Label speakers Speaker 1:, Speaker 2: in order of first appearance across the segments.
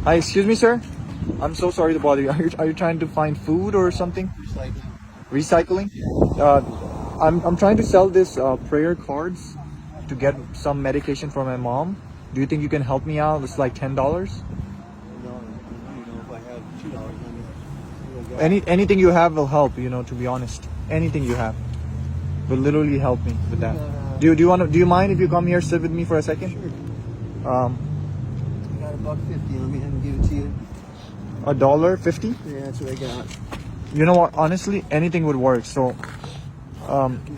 Speaker 1: Hi, excuse me, sir. I'm so sorry to bother you. Are you trying to find food or something? Recycling? Uh, I'm trying to sell this prayer cards to get some medication for my mom. Do you think you can help me out? It's like $10.
Speaker 2: If I have $2,
Speaker 1: Anything you have will help. To be honest, anything you have will literally help me with that. Do you mind if you come here, sit with me for a second?
Speaker 2: sure. I got $1.50 on me. I can give it to you.
Speaker 1: $1.50?
Speaker 2: Yeah, that's what I got.
Speaker 1: You know what? Honestly, anything would work. So,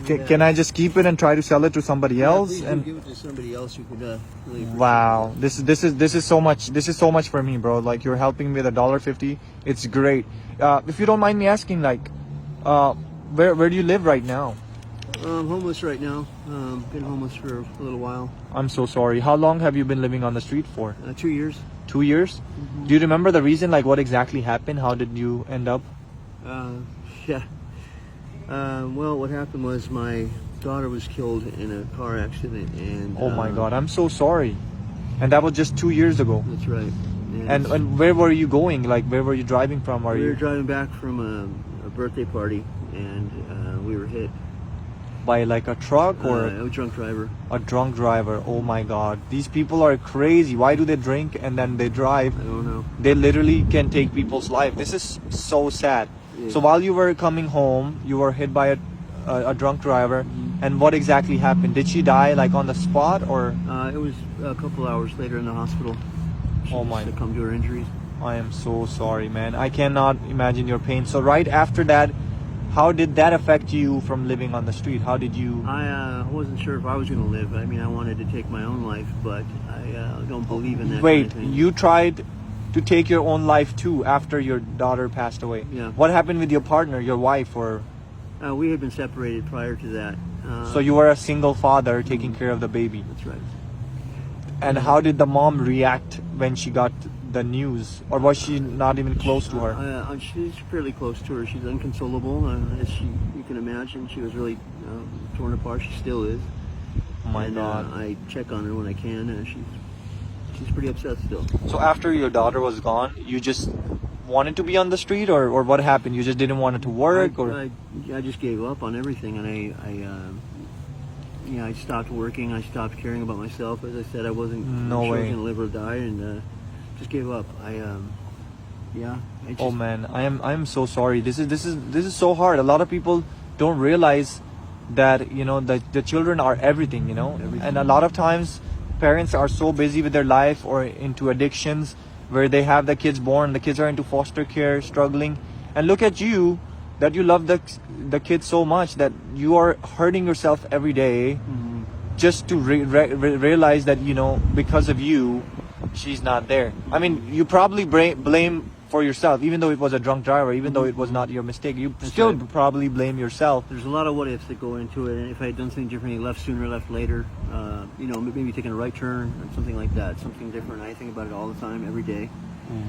Speaker 1: can I just keep it and try to sell it to somebody else?
Speaker 2: Please
Speaker 1: And
Speaker 2: give it to somebody else who could really appreciate
Speaker 1: wow,
Speaker 2: it.
Speaker 1: this is so much. This is so much for me, bro. Like you're helping me with $1.50. It's great. If you don't mind me asking, like, where do you live right now?
Speaker 2: I'm homeless right now. Been homeless for a little while.
Speaker 1: I'm so sorry. How long have you been living on the street for?
Speaker 2: 2 years.
Speaker 1: 2 years?
Speaker 2: Mm-hmm.
Speaker 1: Do you remember the reason? Like, what exactly happened? How did you end up?
Speaker 2: Yeah. Well, what happened was my daughter was killed in a car accident, and
Speaker 1: Oh my God, I'm so sorry. And that was just 2 years ago.
Speaker 2: that's right.
Speaker 1: And where were you going? Like, where were you driving from?
Speaker 2: we were driving back from a birthday party, and we were hit
Speaker 1: by like a truck or
Speaker 2: a drunk driver.
Speaker 1: a drunk driver? Oh my God, these people are crazy. Why do they drink and then they drive?
Speaker 2: I don't know.
Speaker 1: They literally can take people's life. This is so sad.
Speaker 2: Yeah.
Speaker 1: So while you were coming home, you were hit by a drunk driver. And what exactly happened? Did she die like on the spot or?
Speaker 2: It was a couple hours later in the hospital. She
Speaker 1: Oh my.
Speaker 2: succumbed to her injuries.
Speaker 1: I am so sorry, man. I cannot imagine your pain. So right after that, how did that affect you from living on the street? How did you?
Speaker 2: I wasn't sure if I was going to live. I mean, I wanted to take my own life, but I don't believe in that
Speaker 1: Wait,
Speaker 2: kind of thing.
Speaker 1: you tried to take your own life too after your daughter passed away.
Speaker 2: Yeah.
Speaker 1: What happened with your partner, your wife, or?
Speaker 2: We had been separated prior to that.
Speaker 1: So you were a single father taking care of the baby.
Speaker 2: That's right.
Speaker 1: And how did the mom react when she got the news? Or was she not even close to her?
Speaker 2: She's fairly close to her. She's inconsolable, as you can imagine. She was really torn apart. She still is.
Speaker 1: Oh my
Speaker 2: And,
Speaker 1: God.
Speaker 2: I check on her when I can, and she's pretty upset still.
Speaker 1: So after your daughter was gone, you just wanted to be on the street, or what happened? You just didn't want it to work, or?
Speaker 2: I just gave up on everything, and I stopped working. I stopped caring about myself. As I said, I wasn't
Speaker 1: No
Speaker 2: sure I was
Speaker 1: way.
Speaker 2: going to live or die, and just gave up. I just,
Speaker 1: Oh man, I am so sorry. This is so hard. A lot of people don't realize that the children are everything.
Speaker 2: Everything.
Speaker 1: And a lot of times parents are so busy with their life or into addictions where they have the kids born. The kids are into foster care, struggling, and look at you. That you love the kids so much that you are hurting yourself every day just to realize that because of you she's not there. I mean, you probably blame for yourself, even though it was a drunk driver, even though it was not your mistake. You still
Speaker 2: right.
Speaker 1: probably blame yourself.
Speaker 2: There's a lot of what ifs that go into it, and if I had done something differently, left sooner, left later, maybe taking a right turn or something like that, something different. I think about it all the time, every day.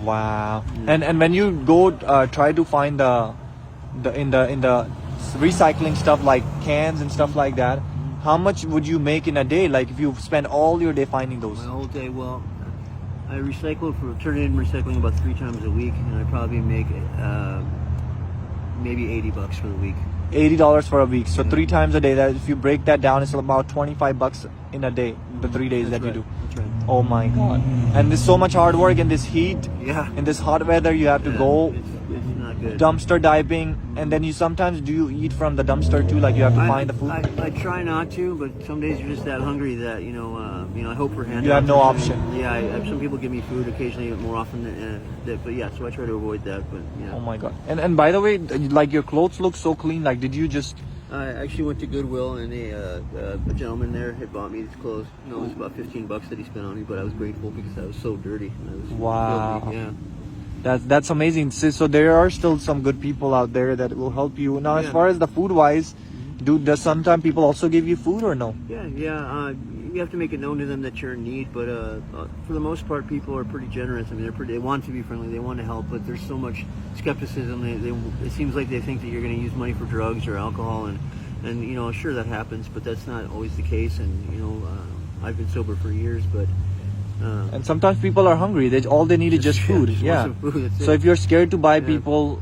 Speaker 1: Wow. And when you go try to find in the recycling stuff like cans and stuff like that, how much would you make in a day? Like if you spend all your day finding those?
Speaker 2: My whole day, well, I turn in recycling about 3 times a week, and I probably make maybe $80 for the week.
Speaker 1: $80 for a week. So 3 times a day. That if you break that down, it's about $25 in a day. The 3 days
Speaker 2: That's
Speaker 1: that
Speaker 2: right.
Speaker 1: you do.
Speaker 2: That's right.
Speaker 1: Oh my God. And there's so much hard work in this heat.
Speaker 2: Yeah.
Speaker 1: In this hot weather, you have to go
Speaker 2: It's not good.
Speaker 1: dumpster diving, and then do you eat from the dumpster too? Like you have to find the food.
Speaker 2: I try not to, but some days you're just that hungry that I hope for handouts.
Speaker 1: You have no option.
Speaker 2: Yeah, some people give me food occasionally, more often than but yeah. So I try to avoid that. But
Speaker 1: Oh my God. And by the way, like your clothes look so clean. Like did you just?
Speaker 2: I actually went to Goodwill, and a gentleman there had bought me these clothes. It was about $15 that he spent on me, but I was grateful because I was so dirty. And I was
Speaker 1: Wow.
Speaker 2: filthy. Yeah.
Speaker 1: That's amazing. So there are still some good people out there that will help you. Now, as
Speaker 2: Yeah.
Speaker 1: far as the food wise, does sometimes people also give you food or no?
Speaker 2: Yeah. You have to make it known to them that you're in need, but for the most part, people are pretty generous. I mean, they want to be friendly, they want to help, but there's so much skepticism. It seems like they think that you're going to use money for drugs or alcohol, and sure that happens, but that's not always the case. And I've been sober for years, but
Speaker 1: And sometimes people are hungry. All they need is just food.
Speaker 2: Just
Speaker 1: Yeah.
Speaker 2: want some food, that's
Speaker 1: So
Speaker 2: it.
Speaker 1: if you're scared to buy
Speaker 2: Yeah.
Speaker 1: people,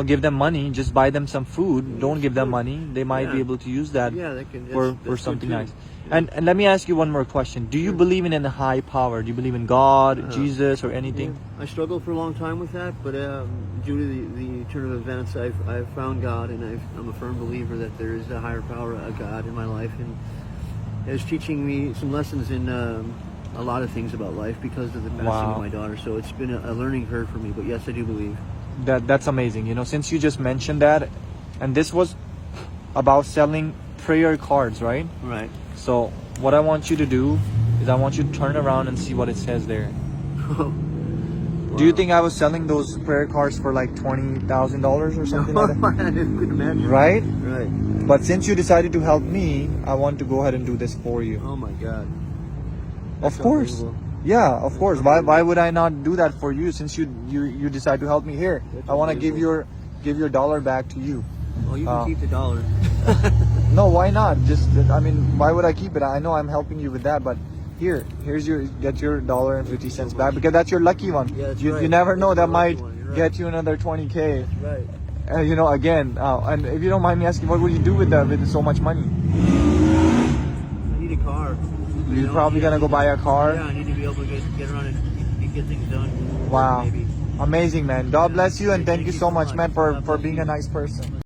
Speaker 1: give them money, just buy them some food. Don't give them money. They might be
Speaker 2: Yeah.
Speaker 1: able to use that
Speaker 2: Yeah, that can,
Speaker 1: for
Speaker 2: that's good
Speaker 1: something
Speaker 2: too.
Speaker 1: nice. And let me ask you one more question. Do you believe in a high power? Do you believe in God, Jesus, or anything?
Speaker 2: Yeah. I struggled for a long time with that, but due to the turn of events, I've found God, and I'm a firm believer that there is a higher power, a God in my life, and it's teaching me some lessons in a lot of things about life because of the passing
Speaker 1: Wow.
Speaker 2: of my daughter. So it's been a learning curve for me, but yes, I do believe.
Speaker 1: That's amazing. Since you just mentioned that, and this was about selling prayer cards, right?
Speaker 2: Right.
Speaker 1: So what I want you to do is I want you to turn around and see what it says there. Do you think I was selling those prayer cards for like $20,000 or something like that?
Speaker 2: I couldn't imagine.
Speaker 1: Right?
Speaker 2: Right.
Speaker 1: But since you decided to help me, I want to go ahead and do this for you.
Speaker 2: Oh my God.
Speaker 1: Of course.
Speaker 2: unbelievable.
Speaker 1: Yeah, of course. Why would I not do that for you since you decide to help me here?
Speaker 2: That's
Speaker 1: I want to give
Speaker 2: unbelievable.
Speaker 1: your dollar back to you.
Speaker 2: Oh, you can keep the dollar.
Speaker 1: No, why not? Why would I keep it? I know I'm helping you with that, but here's your $1.50 back because that's your lucky one.
Speaker 2: Yeah, that's
Speaker 1: you
Speaker 2: right.
Speaker 1: never know,
Speaker 2: That's
Speaker 1: that
Speaker 2: my lucky
Speaker 1: might
Speaker 2: one, you're right.
Speaker 1: get you another 20K.
Speaker 2: Right.
Speaker 1: Again, and if you don't mind me asking, what would you do with so much money?
Speaker 2: I need a car.
Speaker 1: You're probably gonna go buy a car.
Speaker 2: Yeah, I need to be able to get around and get things done.
Speaker 1: Wow.
Speaker 2: Maybe.
Speaker 1: Amazing, man. God bless you, and thank
Speaker 2: Thank
Speaker 1: you
Speaker 2: you
Speaker 1: so
Speaker 2: so
Speaker 1: much,
Speaker 2: much.
Speaker 1: man,
Speaker 2: God
Speaker 1: for
Speaker 2: bless
Speaker 1: being
Speaker 2: you.
Speaker 1: a nice person.